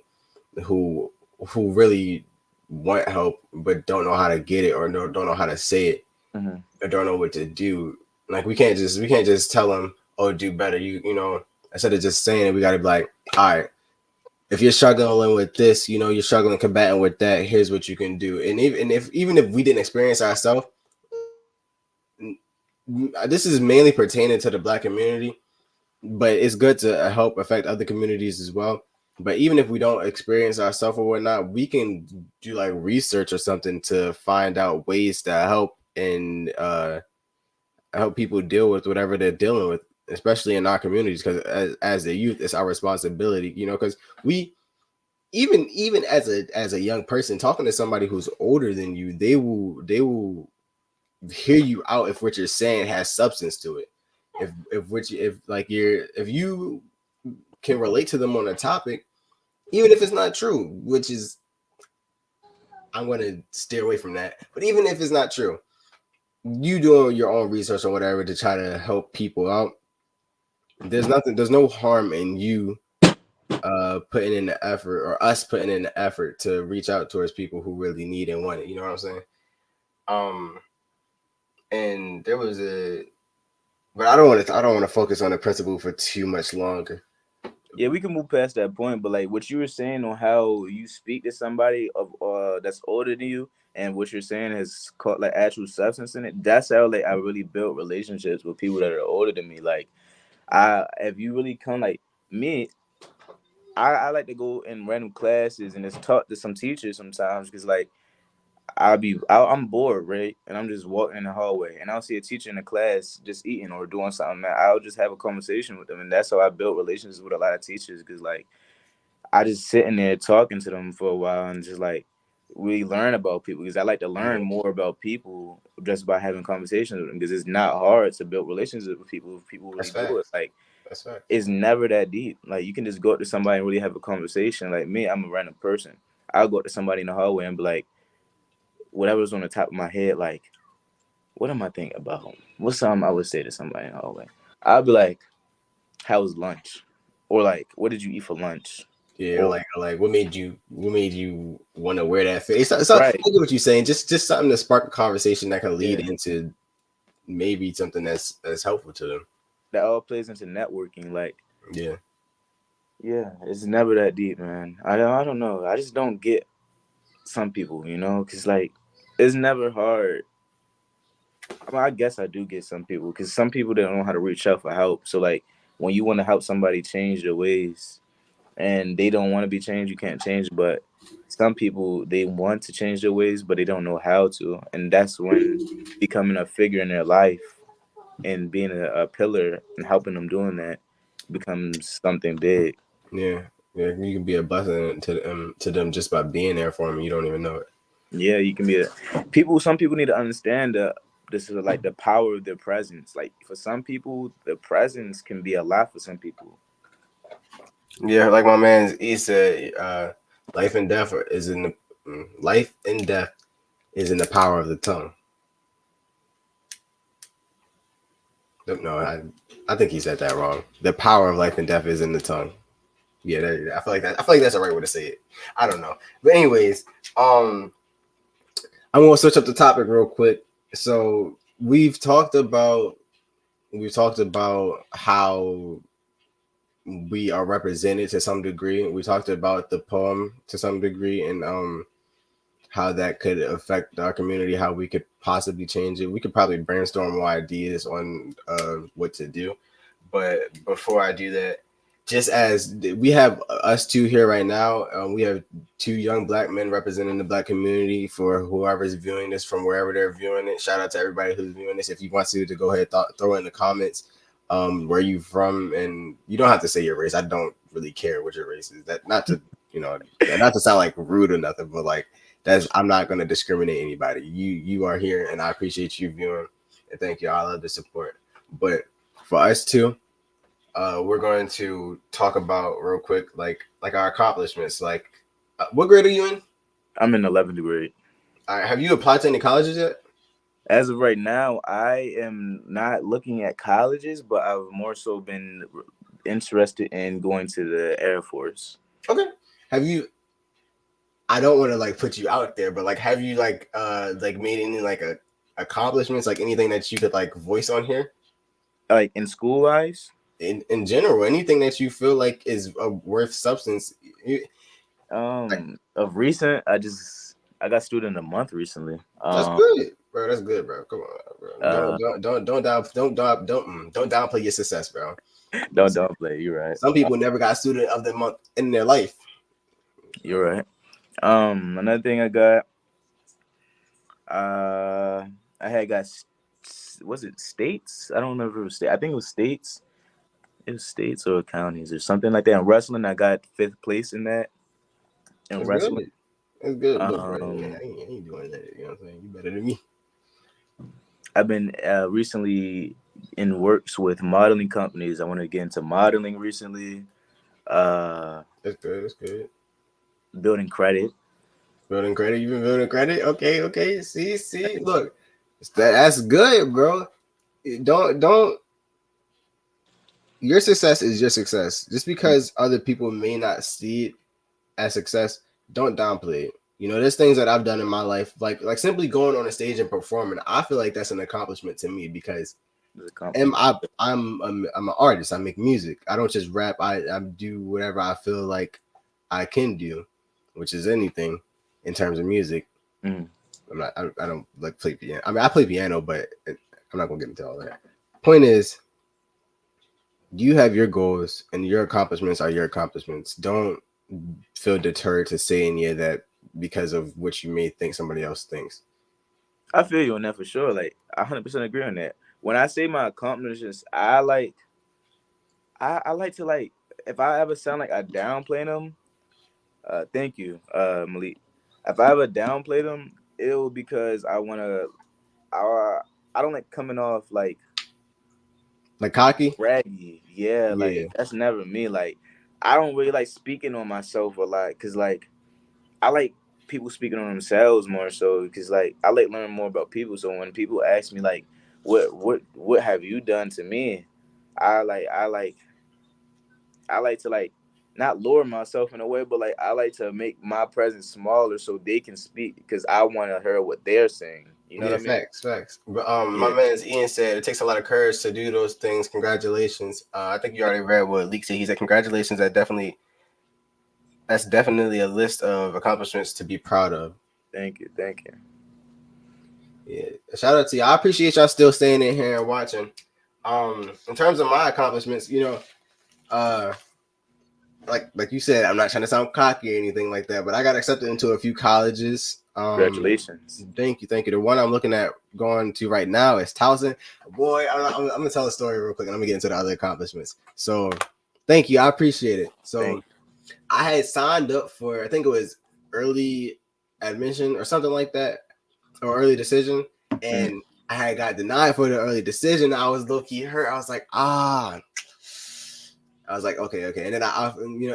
who really want help but don't know how to get it, or don't know how to say it, or don't know what to do. Like, we can't just tell them, oh, do better. Instead of just saying it, we got to be like, all right, if you're struggling with this, you're struggling combating with that, here's what you can do. And even if we didn't experience ourselves, this is mainly pertaining to the Black community, but it's good to help affect other communities as well. But even if we don't experience ourselves or whatnot, we can do like research or something to find out ways to help and help people deal with whatever they're dealing with, especially in our communities. Because as a youth, it's our responsibility, because we even as a young person talking to somebody who's older than you, they will hear you out if what you're saying has substance to it. If you can relate to them on a topic, even if it's not true, which is I'm gonna steer away from that. But even if it's not true, you doing your own research or whatever to try to help people out. There's no harm in you putting in the effort, or us putting in the effort to reach out towards people who really need and want it. You know what I'm saying? And there was but I don't want to focus on the principle for too much longer. Yeah, we can move past that point, but like what you were saying on how you speak to somebody of that's older than you, and what you're saying has caught like actual substance in it. That's how like I really built relationships with people that are older than me. Like if you really come like me, I like to go in random classes and just talk to some teachers sometimes because like I'm bored, right? And I'm just walking in the hallway and I'll see a teacher in the class just eating or doing something. Man, I'll just have a conversation with them. And that's how I built relationships with a lot of teachers because, like, I just sitting there talking to them for a while and just, like, really learn about people because I like to learn more about people just by having conversations with them because it's not hard to build relationships with people if people really do it. Like, That's fact. it's never that deep. Like, you can just go up to somebody and really have a conversation. Like, me, I'm a random person. I'll go up to somebody in the hallway and be like, whatever's on the top of my head, like, what am I thinking about? What's something I would say to somebody in the hallway? I'll be like, how was lunch? Or like, what did you eat for lunch? Yeah, Or like what made you want to wear that face? I right. get what you're saying. Just something to spark a conversation that can lead Yeah. into maybe something that's helpful to them. That all plays into networking. Like, Yeah. yeah, it's never that deep, man. I don't know. I just don't get some people, because like it's never hard. I mean, I guess I do get some people because some people they don't know how to reach out for help. So like when you want to help somebody change their ways, and they don't want to be changed, you can't change. But some people they want to change their ways, but they don't know how to, and that's when becoming a figure in their life and being a pillar and helping them doing that becomes something big. Yeah. Yeah, you can be a blessing to them just by being there for them. You don't even know it. Yeah, you can be people. Some people need to understand that this is like the power of their presence. Like for some people, the presence can be a lot for some people. Yeah, like my man he said, life and death is in the life and death is in the power of the tongue. No, I think he said that wrong. The power of life and death is in the tongue. Yeah, I feel like that. I feel like that's the right way to say it. I don't know, but anyways, I'm gonna switch up the topic real quick. So we've talked about how we are represented to some degree. We talked about the poem to some degree, and how that could affect our community, how we could possibly change it. We could probably brainstorm more ideas on what to do. But before I do that, just as we have us two here right now, we have two young black men representing the black community. For whoever's viewing this from wherever they're viewing it, shout out to everybody who's viewing this. If you want to go ahead, throw in the comments where you from, and you don't have to say your race. I don't really care what your race is. That not to not to sound like rude or nothing, but like I'm not going to discriminate anybody. You are here, and I appreciate you viewing, and thank you. I love the support. But for us too, we're going to talk about real quick, like our accomplishments. Like, what grade are you in? I'm in 11th grade. All right, have you applied to any colleges yet? As of right now, I am not looking at colleges, but I've more so been interested in going to the Air Force. Okay. Have you? I don't want to like put you out there, but like, have you like made any like accomplishments, like anything that you could like voice on here? Like in school wise? In general, anything that you feel like is worth substance. Of recent, I got student of the month recently. That's good, bro. That's good, bro. Come on, bro. Don't downplay your success, bro. Don't downplay. You're right. Some people never got student of the month in their life. You're right. Another thing I got, I had got was it states? I don't remember if it was state. I think it was states. It was states or counties or something like that. In wrestling, I got fifth place in that. In That's wrestling, good. That's good. Look, bro, um, I ain't doing that. You know what I'm saying? You better than me. I've been recently in works with modeling companies. I want to get into modeling recently. Uh, That's good. That's good. Building credit. Building credit. You've been building credit. Okay. See. Look, that's good, bro. Don't. Your success is your success. Just because other people may not see it as success, don't downplay it. You know, there's things that I've done in my life, like simply going on a stage and performing. I feel like that's an accomplishment to me because I'm an artist. I make music. I don't just rap. I do whatever I feel like I can do, which is anything in terms of music. Mm. I don't like play piano. I mean, I play piano, but I'm not gonna get into all that. Point is, you have your goals and your accomplishments are your accomplishments. Don't feel deterred to say any of that because of what you may think somebody else thinks. I feel you on that for sure. Like, I 100% agree on that. When I say my accomplishments, I like to like, if I ever sound like I downplay them, thank you, Malik. If I ever downplay them, it'll because I I don't like coming off Like cocky? braggy. Yeah, Yeah. like that's never me. Like, I don't really like speaking on myself a lot because like I like people speaking on themselves more so because like I like learning more about people. So when people ask me like, what have you done to me? I like I like I like to like not lower myself in a way, but like I like to make my presence smaller so they can speak because I want to hear what they're saying. You know what Yeah, I mean? facts. But my Yeah. man's Ian said it takes a lot of courage to do those things. Congratulations. I think you already read what Leak said. He said congratulations. That's definitely a list of accomplishments to be proud of. Thank you. Thank you. Yeah. Shout out to you. I appreciate y'all still staying in here and watching. In terms of my accomplishments, uh like you said, I'm not trying to sound cocky or anything like that, but I got accepted into a few colleges. Congratulations. Thank you. The one I'm looking at going to right now is Towson. Boy, I'm gonna tell a story real quick, and I'm gonna get into the other accomplishments. So, thank you, I appreciate it. So, Thank I had signed up for, I think it was early admission or something like that, or early decision, you. and I had got denied for the early decision. I was low key hurt. I was like, okay. And then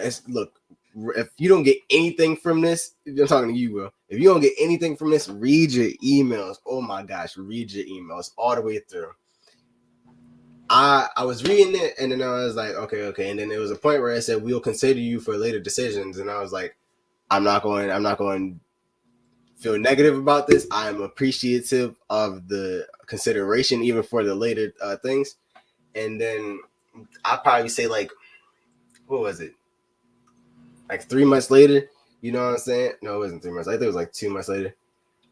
it's look, if you don't get anything from this, I'm talking to you, bro. If you don't get anything from this, read your emails. Oh my gosh, read your emails all the way through. I was reading it, and then I was like, okay. And then there was a point where it said we'll consider you for later decisions, and I was like, I'm not going to feel negative about this. I'm appreciative of the consideration, even for the later things. And then I probably say like, what was it? Like 3 months later, you know what I'm saying? No, it wasn't 3 months. I think it was like 2 months later.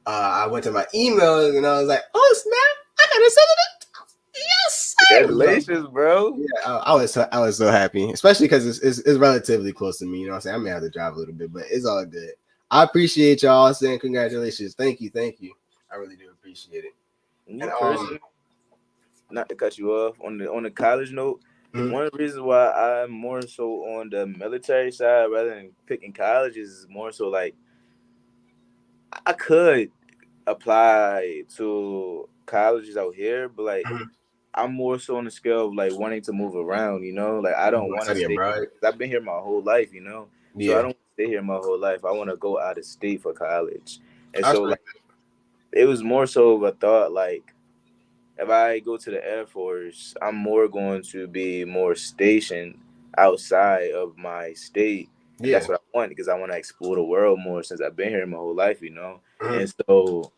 I went to my email and I was like, oh snap, I gotta send it. Yes, sir, bro. Congratulations, bro. Yeah, I was so happy, especially because it's relatively close to me. You know what I'm saying? I may have to drive a little bit, but it's all good. I appreciate y'all saying congratulations. Thank you. I really do appreciate it. Me And personally, not to cut you off on the college note, mhm, one of the reasons why I'm more so on the military side rather than picking colleges is more so like I could apply to colleges out here, but like mhm. I'm more so on the scale of like wanting to move around, you know? Like I You don't want to want to study stay here abroad? because I've been here my whole life, you know? So I Yeah, don't stay here my whole life. I want to go out of state for college. And I so respect like it was more so of a thought like if I go to the Air Force, I'm more going to be more stationed outside of my state. that. And that's Yeah. what I want because I want to explore the world more since I've been here my whole life, you know? Mhm. And so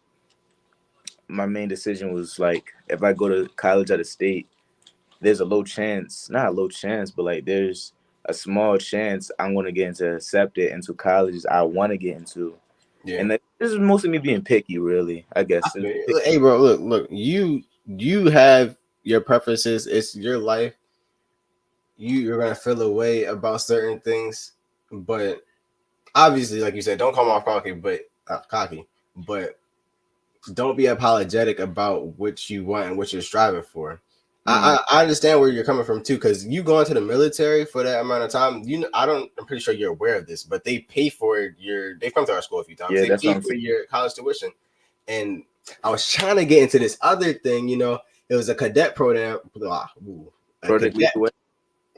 my main decision was like, if I go to college out of state, there's a low chance, not a low chance, but like there's a small chance I'm going to get into accepted into colleges I want to get into. Yeah. And this is mostly me being picky, really, I I guess. feel you. Look, hey, bro, look. You have your preferences. It's your life. You're gonna feel a way about certain things, but obviously, like you said, don't come off cocky. But don't be apologetic about what you want and what you're striving for. I understand where you're coming from too, because you going to the military for that amount of time. I'm pretty sure you're aware of this, but they pay for they've come to our school a few times. Yeah, They that's what pay I'm for saying. your college tuition. And I was trying to get into this other thing, it was a cadet program. A Project cadet, Lethal Way?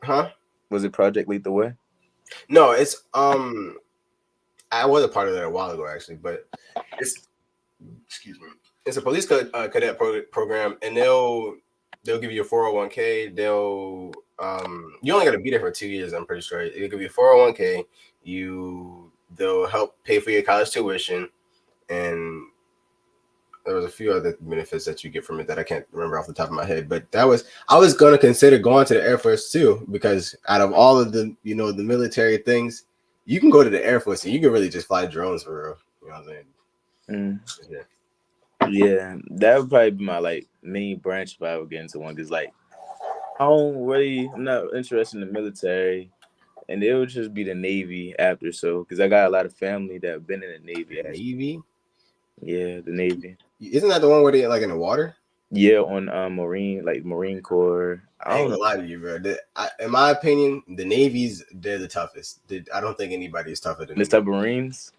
huh? Was it Project Lethal Way? No, it's I was a part of that a while ago actually, but it's excuse me, it's a police cadet program, and they'll give you a 401k. You only got to be there for 2 years. I'm pretty sure they'll give you a 401k. They'll help pay for your college tuition, and there was a few other benefits that you get from it that I can't remember off the top of my head. But I was gonna consider going to the Air Force too, because out of all of the the military things, you can go to the Air Force and you can really just fly drones for real. You know what I'm saying? Yeah. Yeah, that would probably be my like main branch if I would get into one. Cause like I'm not interested in the military, and it would just be the Navy after. So, cause I got a lot of family that have been in the Navy. The Navy? Yeah, the Navy. Isn't that the one where they like in the water? Yeah, on Marine Corps. I ain't gonna lie to you, bro. In my opinion, they're the toughest. I don't think anybody is tougher than This them. type of Marines.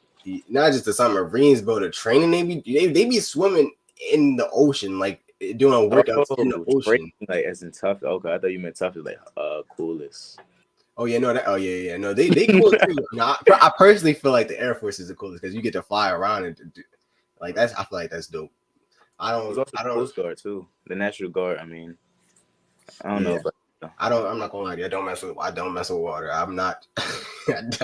Not just the submarines, but the training they be swimming in the ocean, like doing workouts in the ocean. Like as in tough. Okay, I thought you meant tough as like coolest. Oh yeah, no, yeah. No, they cool too. No, I personally feel like the Air Force is the coolest because you get to fly around and like that's. I feel like that's dope. There's also the Coast Guard too. The National Guard. I mean, I don't know, but I'm not gonna lie to you. I don't mess with water. I'm not.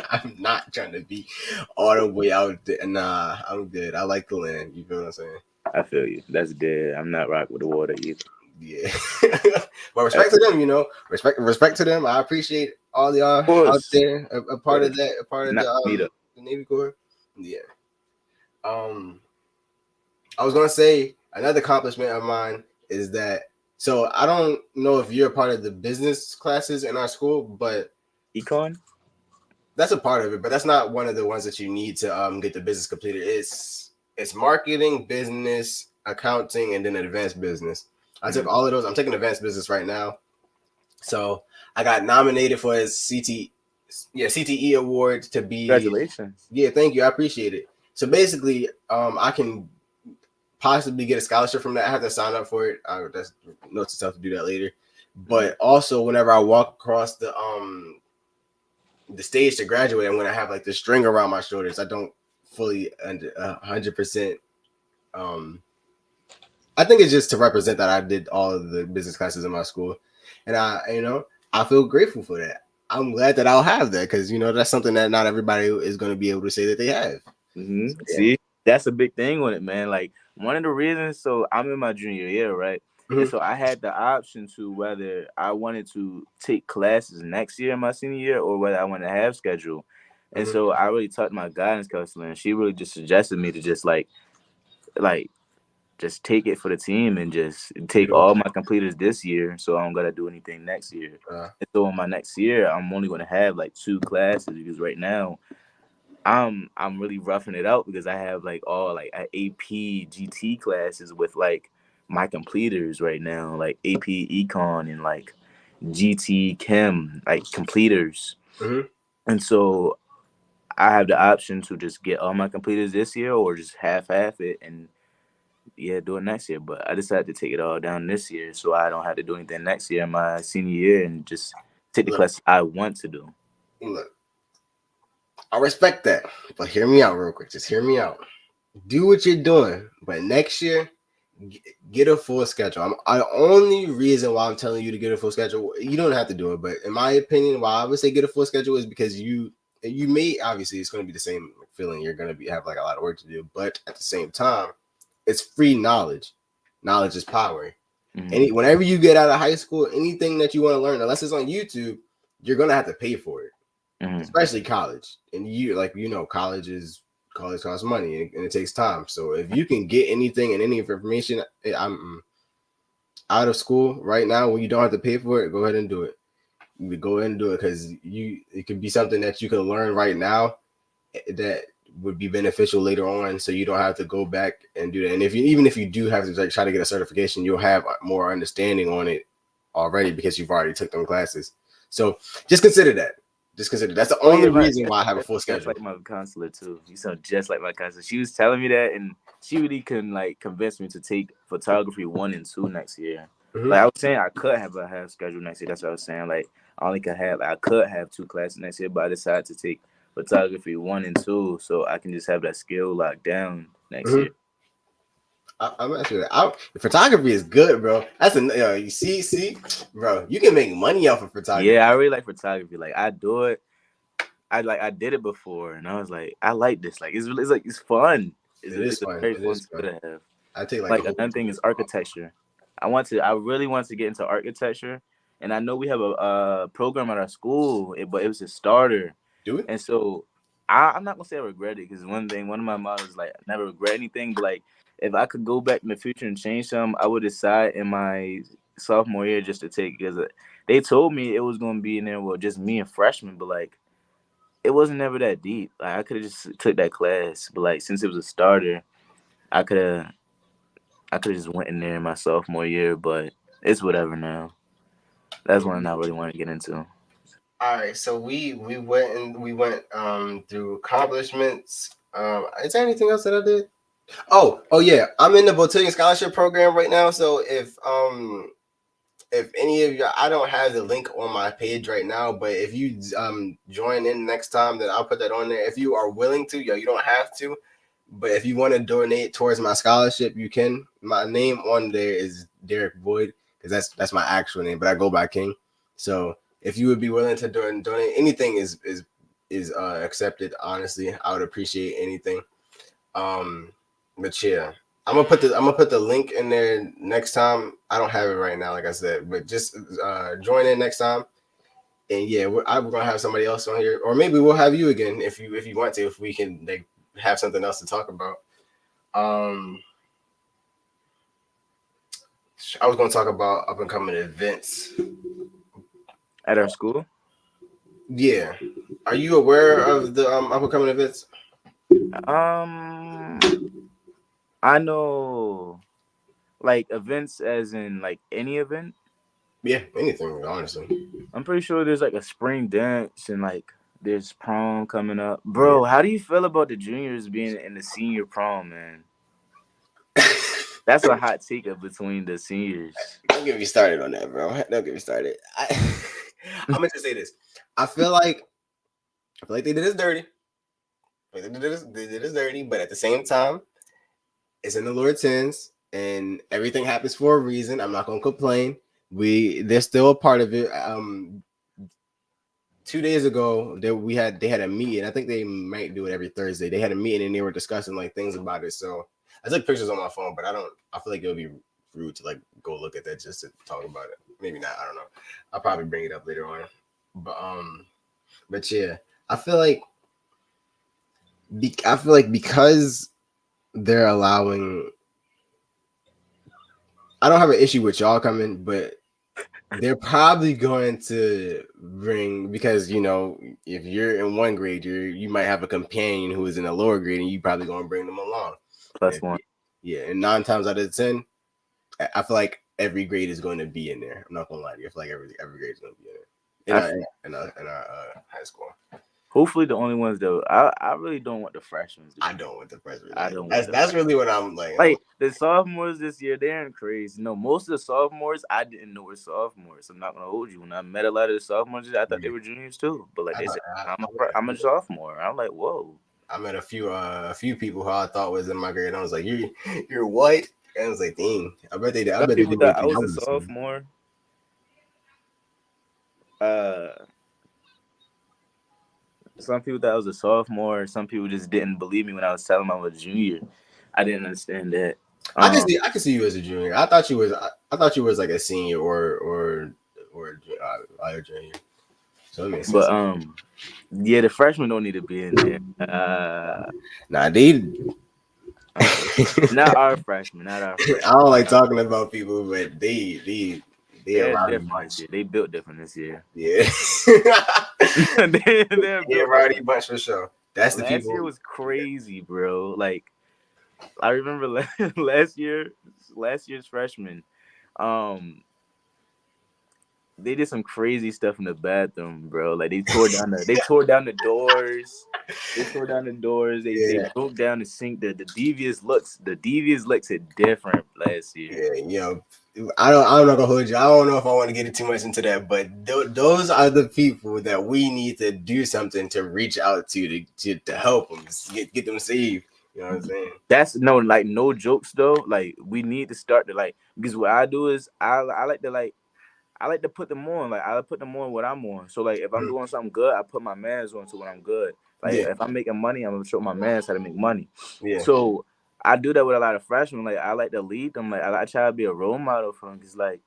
I'm not trying to be all the way out there. Nah, I'm good. I like the land. You feel what I'm saying? I feel you. That's dead. I'm not rock with the water either. Yeah. But respect to them. Respect to them. I appreciate all y'all out there. A part of that. A part of the Navy Corps. Yeah. I was gonna say another accomplishment of mine is that. So I don't know if you're a part of the business classes in our school, but econ. That's a part of it, but that's not one of the ones that you need to get the business completed. It's marketing, business, accounting, and then advanced business. I took all of those. I'm taking advanced business right now. So I got nominated for a CTE award to be. Congratulations. Yeah, thank you. I appreciate it. So basically, I can possibly get a scholarship from that. I have to sign up for it. That's notes to do that later. But also, whenever I walk across the stage to graduate, I'm gonna have like the string around my shoulders. I don't fully 100%. I think it's just to represent that I did all of the business classes in my school, and I feel grateful for that. I'm glad that I'll have that because that's something that not everybody is going to be able to say that they have. Mm-hmm. So, yeah. See, that's a big thing with it, man. Like one of the reasons. So I'm in my junior year, right? Mm-hmm. And so I had the option to whether I wanted to take classes next year in my senior year or whether I wanted to have schedule. And so I really talked to my guidance counselor, and she really just suggested me to just just take it for the team and just take all my completers this year, so I don't gotta do anything next year. And so in my next year, I'm only gonna have like 2 classes because right now I'm really roughing it out because I have like all like AP GT classes with like my completers right now, like AP Econ and like GT Chem, like completers. And so I have the option to just get all my completers this year or just half it and do it next year. But I decided to take it all down this year so I don't have to do anything next year in my senior year and just take the class I want to do. Look, I respect that, but hear me out real quick. Just hear me out. Do what you're doing, but next year, get a full schedule. The only reason why I'm telling you to get a full schedule, you don't have to do it, but in my opinion, why I would say get a full schedule is because you may, obviously it's going to be the same feeling. You're going to have like a lot of work to do, but at the same time, it's free knowledge. Knowledge is power. Whenever you get out of high school, anything that you want to learn, unless it's on YouTube, you're going to have to pay for it, especially college. And college costs money and it takes time. So if you can get anything and any information, I'm out of school right now when you don't have to pay for it, go ahead and do it. You go ahead and do it because it could be something that you can learn right now that would be beneficial later on, so you don't have to go back and do that. And even if you do have to like try to get a certification, you'll have more understanding on it already because you've already took them classes. So just consider that. Just consider that's the only reason why I have a full schedule. Just like my counselor too. You sound just like my counselor. She was telling me that, and she really couldn't like convince me to take photography 1 and 2 next year. Like I was saying, I could have a half schedule next year. That's what I was saying. Like I could have 2 classes next year, but I decided to take photography 1 and 2 so I can just have that skill locked down next year. I'm actually photography is good, bro. That's you see, bro. You can make money off of photography. Yeah, I really like photography. Like I do it. I did it before, and I was like, I like this. Like it's fun. It's fun. Very fun to have. I take like another thing is architecture. I really want to get into architecture, and I know we have a program at our school, but it was a starter. Do it. And so I'm not gonna say I regret it because one of my mottos is like never regret anything. But like if I could go back in the future and change something, I would decide in my sophomore year just to take because they told me it was gonna be in there with just me and freshmen, but like it wasn't never that deep. Like I could have just took that class, but like since it was a starter, I could have just went in there in my sophomore year, but it's whatever now. That's one I really want to get into. All right, so we went through accomplishments. Is there anything else that I did? Oh yeah, I'm in the Botillion Scholarship Program right now. So if any of you, I don't have the link on my page right now, but if you join in next time, then I'll put that on there. If you are willing to, you don't have to, but if you want to donate towards my scholarship, you can. My name on there is Derek Boyd because that's my actual name, but I go by King. So if you would be willing to donate, anything is accepted. Honestly, I would appreciate anything. But yeah, I'm gonna put the link in there next time. I don't have it right now, like I said, but just join in next time. And yeah, we're gonna have somebody else on here, or maybe we'll have you again if you want to, if we can like have something else to talk about. I was gonna talk about up and coming events at our school. Yeah, are you aware of the up and coming events? I know, like events as in like any event. Yeah, anything, honestly. I'm pretty sure there's like a spring dance and like there's prom coming up. Bro, how do you feel about the juniors being in the senior prom, man? That's a hot take up between the seniors. Don't get me started on that, bro. Don't get me started. I'm gonna just say this. I feel like they did us dirty. They did us dirty, but at the same time, it's in the Lord's hands, and everything happens for a reason. I'm not gonna complain. They're still a part of it. 2 days ago, they had a meeting. I think they might do it every Thursday. They had a meeting and they were discussing like things about it. So I took pictures on my phone, but I feel like it would be rude to like go look at that just to talk about it. Maybe not. I don't know. I'll probably bring it up later on. But yeah, I feel like because they're allowing. I don't have an issue with y'all coming, but they're probably going to bring, because if you're in one grade, you might have a companion who is in a lower grade, and you probably going to bring them along. +1. Yeah, and 9 times out of 10, I feel like every grade is going to be in there. I'm not gonna lie to you. I feel like every grade is going to be in there in our high school. Hopefully, the only ones though. I really don't want the freshmen. I don't want the freshmen. I don't. That's really what I'm like. Like the sophomores this year, they're crazy. Most of the sophomores I didn't know were sophomores. I'm not gonna hold you. When I met a lot of the sophomores, I thought they were juniors too. But like they said, I'm a sophomore. I'm like, whoa. I met a few people who I thought was in my grade. And I was like, you're white. And I was like, dang. I bet they did. I was a sophomore. Some people thought I was a sophomore. Some people just didn't believe me when I was telling them I was a junior. I didn't understand that. I can see you as a junior. I thought you was like a senior or a junior. So it makes sense. But yeah, the freshmen don't need to be in there. Nah, they. Not our freshmen. I don't like talking about people, but they're different this year. They built different this year. Yeah. They're a Yeah, good Rowdy one. Bunch for sure. That's the Last year people. was crazy, bro. Like I remember last year's freshman. Um, they did some crazy stuff in the bathroom, bro. Like they tore down the doors. They tore down the doors. They Yeah, broke down the sink. The devious looks hit different last year. yeah, I'm not gonna hold you. I don't know if I want to get too much into that, but those are the people that we need to do something to reach out to help them get them saved. You know what I'm saying? That's no jokes though. Like we need to start to because what I do is I like to put them on. Like I put them on what I'm on. So like if I'm Mhm. doing something good, I put my mans on to when I'm good. Like Yeah, if I'm making money, I'm gonna show my mans how to make money. yeah, So I do that with a lot of freshmen. Like I like to lead them. Like I try to be a role model for them because like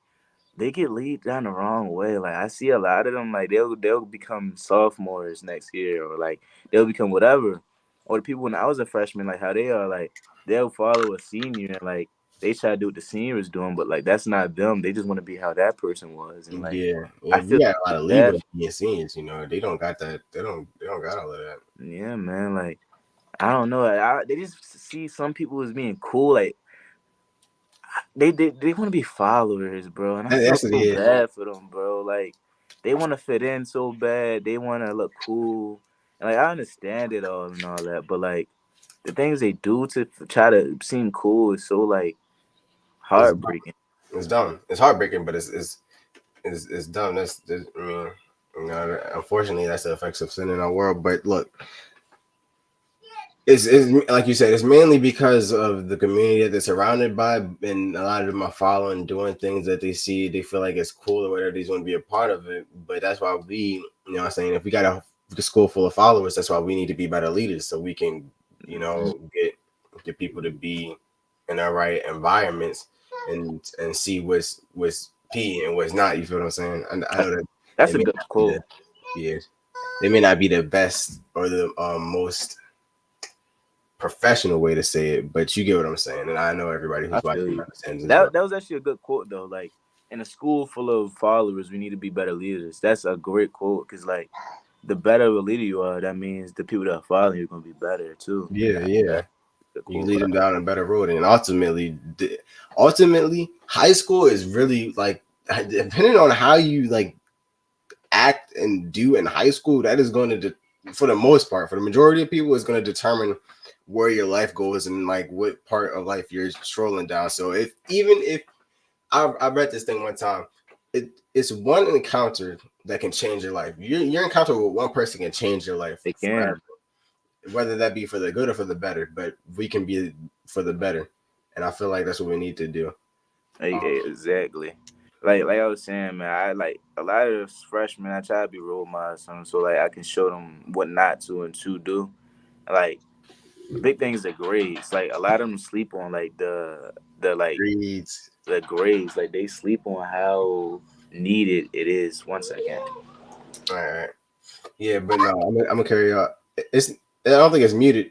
they get lead down the wrong way. Like I see a lot of them. Like they'll become sophomores next year, or like they'll become whatever. Or the people when I was a freshman, like how they are. Like they'll follow a senior and like they try to do what the senior is doing, but like that's not them. They just want to be how that person was, and like yeah, yeah. I We feel got a lot of bad. Libras being seniors. You know, they don't got that. They don't got all of that. Yeah, man. Like I don't know. They just see some people as being cool. Like they want to be followers, bro, and I feel That's what it so is. bad for them, bro. Like they want to fit in so bad. They want to look cool, and like I understand it all and all that, but like the things they do to try to seem cool is so like It's dumb. heartbreaking. It's dumb. It's heartbreaking, but it's dumb. I mean, unfortunately, that's the effects of sin in our world. But look, it's like you said, it's mainly because of the community that they're surrounded by, and a lot of them are following, doing things that they feel like it's cool or whatever. They just want to be a part of it. But that's why what I'm saying, if we got a school full of followers, that's why we need to be better leaders, so we can, get people to be in the right environments and see what's P and what's not. You feel what I'm saying? I know that That's it a may good not be quote. yeah, they may not be the best or the most professional way to say it, but you get what I'm saying, and I know everybody I who's feel watching you. understands as well. That was actually a good quote though. Like in a school full of followers, we need to be better leaders. That's a great quote because like the better of a leader you are, that means the people that are following you are gonna be better too. Yeah, yeah, That's a you quote. lead them down a better road, and ultimately, high school is really like depending on how you like act and do in high school. That is going to, for the most part, for the majority of people, is going to determine where your life goes and like what part of life you're strolling down. So if I read this thing one time. It's one encounter that can change your life. Your encounter with one person can change your life They forever, can. whether that be for the good or for the better. But we can be for the better, and I feel like that's what we need to do. Exactly. Like I was saying, man, I like a lot of freshmen. I try to be role models, so like I can show them what not to and to do. Like the big thing is the grades. Like a lot of them sleep on like the like Reads. the grades. Like they sleep on how needed it is. 1 second. All right. Yeah, but no, I'm gonna carry on. It's I don't think it's muted.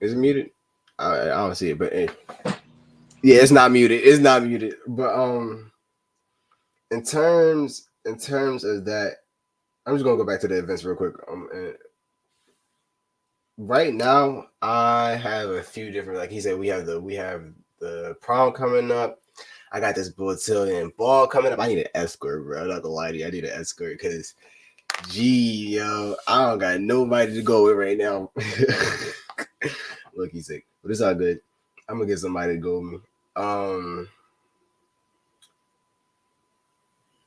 Is it muted? I don't see it, but hey. Yeah, it's not muted. It's not muted. But in terms of that, I'm just gonna go back to the events real quick. Right now, I have a few different. Like he said, we have the prom coming up. I got this Brazilian ball coming up. I need an escort, bro. I'm not gonna lie to you. I need an escort because, gee, yo, I don't got nobody to go with right now. Look, he's sick, but it's all good. I'm gonna get somebody to go with me.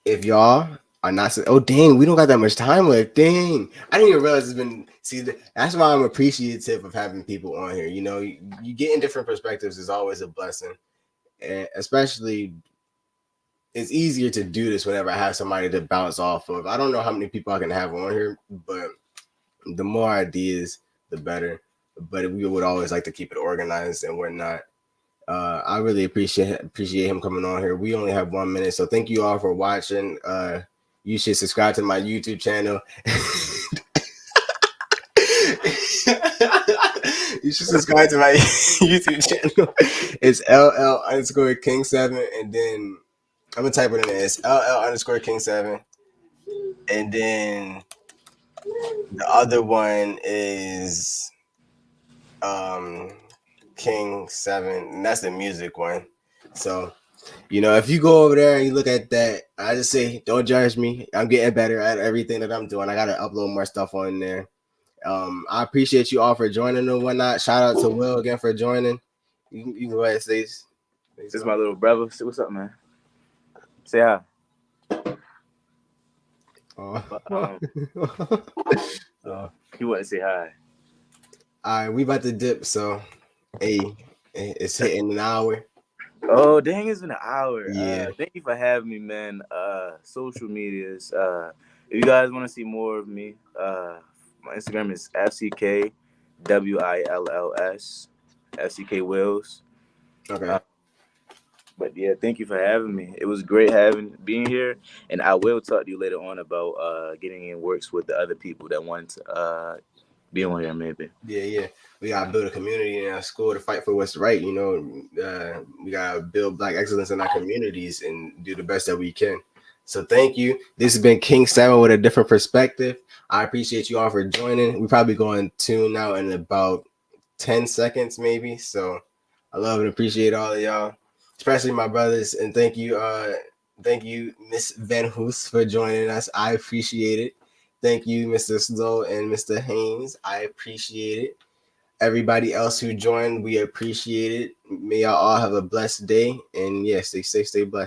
If y'all are not, oh dang, we don't got that much time left. Dang, I didn't even realize it's been. See, that's why I'm appreciative of having people on here. You getting different perspectives is always a blessing, and especially it's easier to do this whenever I have somebody to bounce off of. I don't know how many people I can have on here, but the more ideas, the better. But we would always like to keep it organized and whatnot. I really appreciate him coming on here. We only have 1 minute, so thank you all for watching. You should subscribe to my YouTube channel. You should subscribe to my YouTube channel. It's LL_KingSevn, and then I'm gonna type it in there. It's LL_KingSevn, and then The other one is KingSevn, and that's the music one. So, if you go over there and you look at that, I just say, don't judge me. I'm getting better at everything that I'm doing. I got to upload more stuff on there. I appreciate you all for joining and whatnot. Shout out to Will again for joining. You can go ahead and say this is my little brother. Say what's up, man. Say hi. Oh. He wouldn't say hi. All right, we about to dip. So, hey, it's hitting an hour. Oh, dang, it's been an hour. Yeah. Thank you for having me, man. Social medias. If you guys want to see more of me, my Instagram is FCKWILLS, FCK Wills. Okay. But yeah, thank you for having me. It was great being here, and I will talk to you later on about getting in works with the other people that want to be on here, maybe. Yeah. We gotta build a community in our school to fight for what's right. We gotta build Black excellence in our communities and do the best that we can. So thank you. This has been KingSevn with a different perspective. I appreciate you all for joining. We probably going to tune out in about 10 seconds, maybe. So I love and appreciate all of y'all, especially my brothers. And thank you, Miss Van Hoos, for joining us. I appreciate it. Thank you, Mr. Slow and Mr. Haynes. I appreciate it. Everybody else who joined, we appreciate it. May y'all all have a blessed day. And yes, stay safe, stay blessed.